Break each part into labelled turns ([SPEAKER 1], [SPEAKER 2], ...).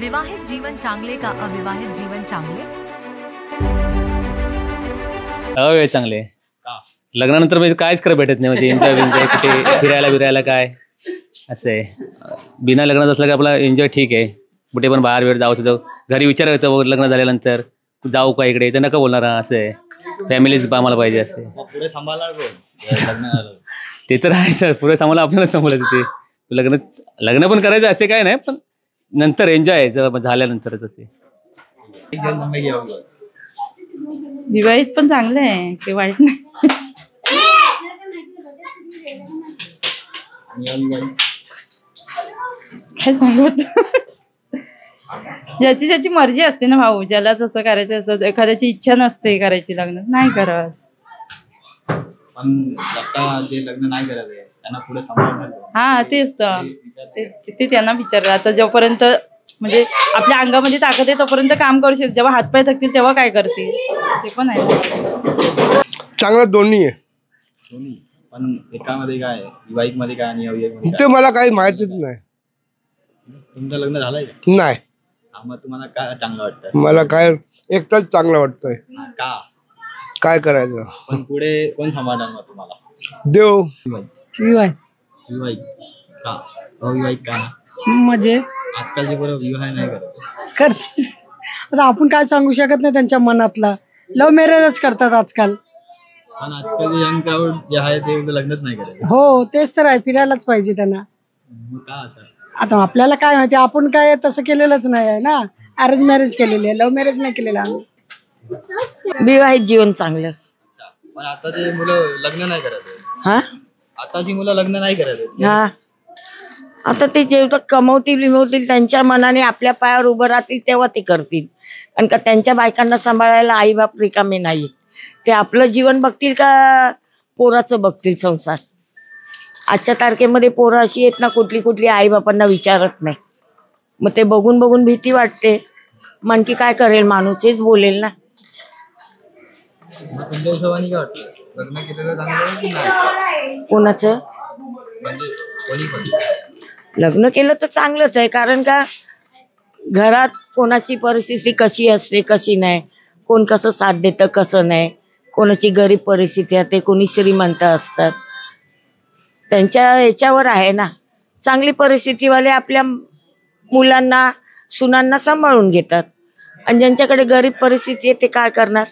[SPEAKER 1] विवाहित जीवन चांगले का अविवाहित जीवन चांगले?
[SPEAKER 2] अवे चांगले. लग्नानंतर म्हणजे कायच करा भेटत नाही, म्हणजे एन्जॉय कुठे फिरायला काय असं आहे. बिना लग्नात असलं की आपला एन्जॉय ठीक आहे, कुठे पण बाहेर वेळ जाऊ घरी विचार येतो लग्न झाल्यानंतर जाऊ का इकडे, तर नका बोलणार असं आहे. फॅमिलीच आम्हाला पाहिजे असे. ते तर आहे सर, पुढे सांभाळा आपल्याला सांभाळायचं. ते लग्न पण करायचं असे काय नाही, पण नंतर एन्जॉय झाल्यानंतरच असे.
[SPEAKER 3] विवाहित पण चांगलं आहे की वाईट नाही. काय सांगत, ज्याची ज्याची मर्जी असते ना भाऊ. ज्याला जसं करायचं असं, एखाद्याची इच्छा नसते करायची लग्न, नाही करावं. हा तेच तर ते त्यांना विचारलं. आता जोपर्यंत म्हणजे आपल्या अंगामध्ये ताकद आहे तोपर्यंत काम करू शकते. जेव्हा हातपाय थकतील तेव्हा काय करतील, ते पण आहे.
[SPEAKER 4] चांगलं दोन्ही आहे.
[SPEAKER 5] पण एकामध्ये काय विवाहित मध्ये काय आणि अविवाहित
[SPEAKER 4] ते मला काही माहितीच नाही.
[SPEAKER 5] तुमचं लग्न झालंय का?
[SPEAKER 4] नाही.
[SPEAKER 5] मग तुम्हाला काय चांगलं वाटतं?
[SPEAKER 4] मला काय एकटाच चांगलं वाटतंय.
[SPEAKER 5] का
[SPEAKER 4] काय करायचं?
[SPEAKER 5] पण पुढे कोण सांभाळणार मग तुम्हाला?
[SPEAKER 4] देव.
[SPEAKER 5] विवाहित का अविवाहित का?
[SPEAKER 6] म्हणजे
[SPEAKER 5] आजकालचे पोरं विवाह नाही
[SPEAKER 6] करत. आता आपण काय सांगू शकत नाही त्यांच्या मनातला. लव्ह मॅरेजच करतात आजकाल.
[SPEAKER 5] पण आजकाल यंग क्राऊड जे आहे ते लग्नच नाही करत.
[SPEAKER 6] हो तेच तर आहे, फिरायलाच पाहिजे त्यांना.
[SPEAKER 5] मग का असं?
[SPEAKER 6] आता आपल्याला काय माहिती, आपण काय तसं केलेलंच नाही आहे ना. अरेंज मॅरेज केलेली आहे, लव्ह मॅरेज नाही केलेलं आम्ही.
[SPEAKER 3] विवाहित जीवन चांगलं.
[SPEAKER 5] पण आताची मुलं लग्न नाही करत.
[SPEAKER 3] हा
[SPEAKER 5] आताची मुलं लग्न नाही करत.
[SPEAKER 3] हा आता ते जेवढं कमवतील त्यांच्या मनाने आपल्या पायावर उभं राहतील तेव्हा ते करतील. कारण का त्यांच्या बायकांना सांभाळायला आई बाप रिकामे नाही. ते आपलं जीवन बघतील का पोराचं बघतील संसार. आजच्या तारखेमध्ये पोरं अशी आहेत ना, कुठली आई बापांना विचारत नाही. मग ते बघून भीती वाटते. आणखी काय करेल माणूस, हेच बोलेल ना.
[SPEAKER 5] तुमच्या हिशोबाने काय वाटतं, लग्न केलेलं चांगलं आहे की नाही?
[SPEAKER 3] कोणाचं
[SPEAKER 5] म्हणजे कोणी पण
[SPEAKER 3] लग्न केलं तर चांगलंच आहे. कारण का घरात कोणाची परिस्थिती कशी असते कशी नाही, कोण कसं साथ देतं कसं नाही, कोणाची गरीब परिस्थिती आहे, कोणी श्रीमंत असतात. त्यांच्या याच्यावर आहे ना. चांगली परिस्थितीवाले आपल्या मुलांना सुनांना सांभाळून घेतात, आणि ज्यांच्याकडे गरीब परिस्थिती आहे ते काय करणार.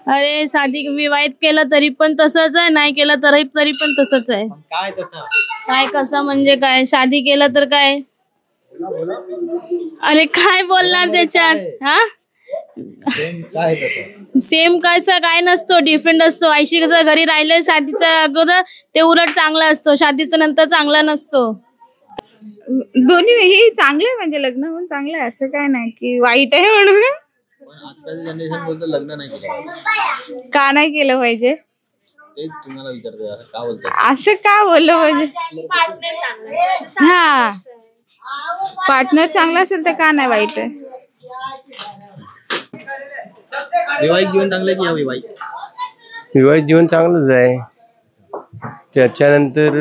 [SPEAKER 7] अरे शादी विवाहित केलं तरी पण तसंच आहे, नाही केलं तरी पण तसंच आहे.
[SPEAKER 5] काय तसं
[SPEAKER 7] काय कसं म्हणजे काय, शादी केलं तर काय. अरे काय बोलणार त्याच्यात. हा सेम कसं काय नसतो, डिफरंट असतो. आईशी कसं घरी राहिलं शादीच्या अगोदर ते उलट चांगला असतो, शादीच्या नंतर चांगला नसतो.
[SPEAKER 8] दोन्ही चांगले, म्हणजे लग्न होऊन चांगलं आहे असं काय नाही की वाईट आहे म्हणून.
[SPEAKER 5] आजकालची जनरेशन बोलतं लग्न नाही केलं.
[SPEAKER 8] का नाही केलं पाहिजे
[SPEAKER 5] तेच तुम्हाला विचारतो, का बोलतात
[SPEAKER 8] असं, का बोललं पाहिजे. हा पार्टनर चांगला असेल तर का नाही वाईट आहे.
[SPEAKER 5] विवाहित जीवन चांगलं की अविवाहित?
[SPEAKER 4] विवाहित जीवन चांगलंच आहे. त्याच्यानंतर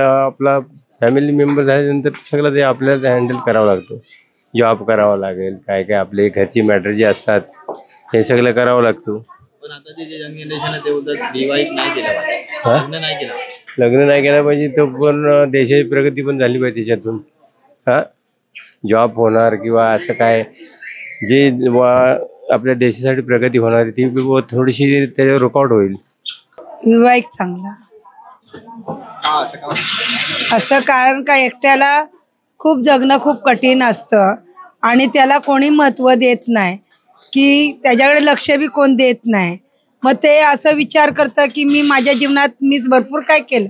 [SPEAKER 4] आपला फॅमिली मेंबर झाल्यानंतर सगळं ते आपल्याला हँडल करावं लागतं. जॉब करावा लागेल, काय आपले घरची मॅटर जे असतात हे सगळं करावं लागतं.
[SPEAKER 5] पण आता जे यंग जनरेशन आहे ते बोलतात विवाहित नाही केलं पाहिजे, लग्न नाही केलं.
[SPEAKER 4] लग्न नाही केलं पाहिजे, तो पण देशाची प्रगती पण झाली पाहिजे त्याच्यातून. हा जॉब होणार किंवा असं काय जे आपल्या देशासाठी प्रगती होणार ती थोडीशी त्याच्यावर रुकावट होईल.
[SPEAKER 6] विवाहित चांगला. असं कारण का एकट्याला खूप जगणं खूप कठीण असतं, आणि त्याला कोणी महत्त्व देत नाही, की त्याच्याकडे लक्ष बी कोण देत नाही. मग ते असं विचार करतं की मी माझ्या जीवनात मीच भरपूर काय केलं,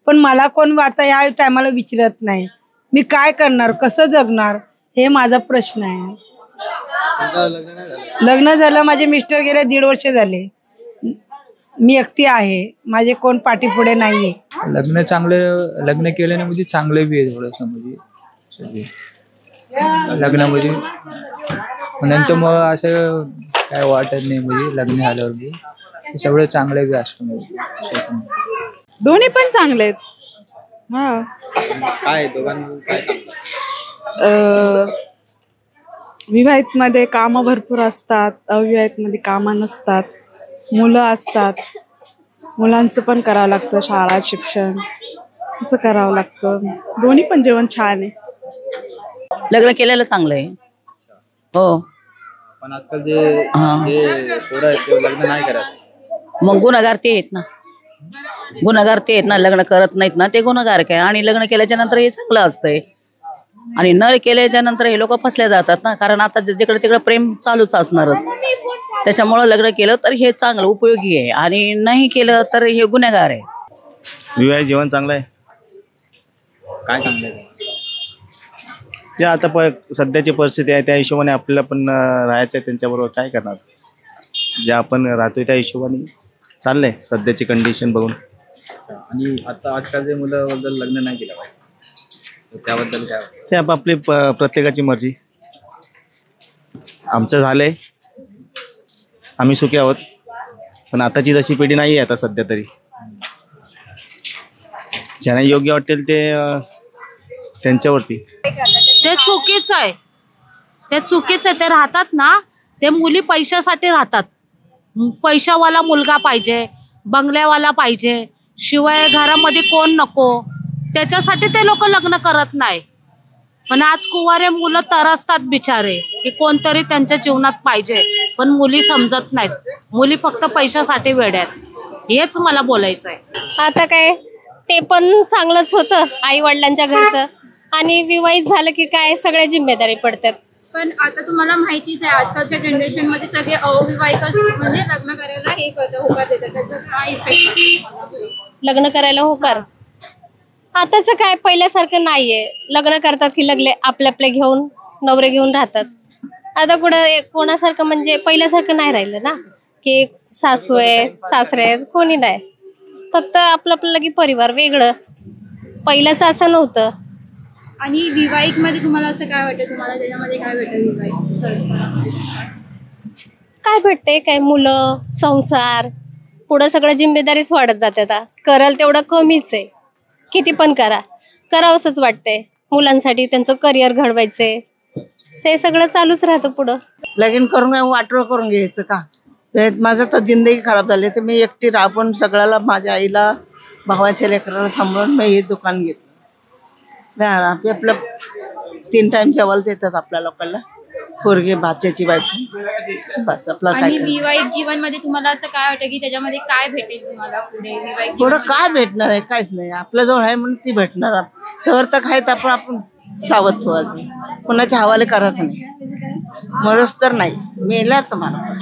[SPEAKER 6] पण मला कोण आता ह्या टायमाला विचारत नाही. मी काय करणार, कसं जगणार, हे माझा प्रश्न आहे. लग्न झालं, माझे मिस्टर गेले 1.5 वर्ष झाले. मी एकटी आहे, माझे कोण पाठीपुढे नाहीये.
[SPEAKER 9] लग्न चांगलं, लग्न केल्याने म्हणजे चांगलं बी आहे थोडंसं, म्हणजे लग्नामध्ये नंतर मग असं काय वाटत नाही, म्हणजे लग्न झाल्यावर बी सगळं चांगलं बी असतं. म्हणजे
[SPEAKER 8] दोन्ही पण चांगले आहेत.
[SPEAKER 5] काय दोघांना काय चांगलं?
[SPEAKER 8] विवाहितमध्ये कामं भरपूर असतात, अविवाहितमध्ये कामं नसतात, मुलं असतात, मुलांचं पण करावं लागतं, शाळा शिक्षण असं करावं लागतं. दोन्ही पण जेवण छान आहे.
[SPEAKER 3] लग्न केलेलं चांगलं आहे. हो.
[SPEAKER 5] पण आजकाल जे पोरं आहेत ते लग्न नाही करत.
[SPEAKER 3] मग गुन्हेगार ते आहेत ना, लग्न करत नाहीत ना ते गुन्हेगार काय. आणि लग्न केल्याच्या नंतर हे चांगलं असतंय आणि न केल्याच्या नंतर हे लोक फसले जातात ना. कारण आता जिकडे तिकडे प्रेम चालूच असणारच. त्याच्यामुळं लग्न केलं तर हे चांगलं उपयोगी आहे आणि नाही केलं तर हे गुन्हेगार आहे.
[SPEAKER 5] विवाहित जीवन चांगलं आहे. काय चांगलं आहे? जे आता सध्याची परिस्थिती आहे त्या हिशोबाने आपल्याला पण राहायचं आहे त्यांच्याबरोबर. काय करणार, जे आपण राहतोय त्या हिशोबाने चाललंय सध्याची कंडिशन बघून. आणि आता आजकालचे मुलं बद्दल लग्न नाही केलं पाहिजे, त्याबद्दल काय? ते आपली प्रत्येकाची मर्जी. आमचं झालंय, आम्ही सुखी आहोत. पण आताची जशी पिढी नाही आहे आता सध्या तरी. ज्यांना योग्य वाटेल ते त्यांच्यावरती.
[SPEAKER 7] ते चुकीचं आहे, ते राहतात ना, ते मुली पैशासाठी राहतात. पैशावाला मुलगा पाहिजे, बंगल्यावाला पाहिजे, शिवाय घरामध्ये कोण नको, त्याच्यासाठी ते लोक लग्न करत नाही. पण आज कुवारे मुलं तरसतात बिचारे की कोणतरी त्यांच्या जीवनात पाहिजे. पण मुली समजत नाहीत, मुली फक्त पैशासाठी वेड्यात. हेच मला बोलायचं आहे.
[SPEAKER 10] आता काय ते पण चांगलंच होतं आई वडिलांच्या घरचं, आणि विवाहित झालं की काय सगळ्या जिम्मेदारी पडतात.
[SPEAKER 11] पण आता तुम्हाला माहितीच आहे आजकालच्या जनरेशन मध्ये सगळे अविवाहित म्हणजे लग्न करायला हे करतात, होकार देतात. त्याचा काय इफेक्ट?
[SPEAKER 10] लग्न करायला होकार आताच काय पहिल्यासारखं नाहीये. लग्न करतात की लगले आपले घेऊन नवरे घेऊन राहतात. आता कुठं कोणासारखं म्हणजे पहिल्यासारखं नाही राहिलं ना, की सासू आहे सासरे आहेत, कोणी नाही. फक्त आपलं लगी परिवार वेगळं. पहिलंच असं नव्हतं.
[SPEAKER 11] आणि विवाहित मध्ये तुम्हाला असं काय वाटतं, तुम्हाला त्याच्यामध्ये काय भेटतं विवाहित?
[SPEAKER 10] काय भेटते, काय मुलं संसार, पुढं सगळं जिम्मेदारीच वाढत जाते. आता कराल तेवढं कमीच आहे. किती पण करावंसंच वाटतंय. मुलांसाठी त्यांचं करिअर घडवायचंय, हे सगळं चालूच राहतं पुढं.
[SPEAKER 3] लगीन करून वाटोळ करून घ्यायचं का? माझं तर जिंदगी खराब झाली. तर मी एकटी राबून सगळ्याला, माझ्या आईला भावाच्या लेकराला सांभाळून मी हे दुकान घेतलं. आपलं 3 टाइम जेवायला देतात आपल्या लोकांना, पोरगे भाच्याची बायको, बस आपला काय.
[SPEAKER 11] आणि विवाहित जीवन मध्ये तुम्हाला असं काय वाटतं की त्याच्यामध्ये काय भेटेल तुम्हाला पुढे? विवाहित
[SPEAKER 3] थोडं काय भेटणार आहे? काहीच नाही. आपल्या जवळ आहे म्हणून ती भेटणार. तर काय तर आपण सावध व्हायचं, कोणाच्या हवाले करायचं नाही. मरच तर नाही, मेला तुम्हाला.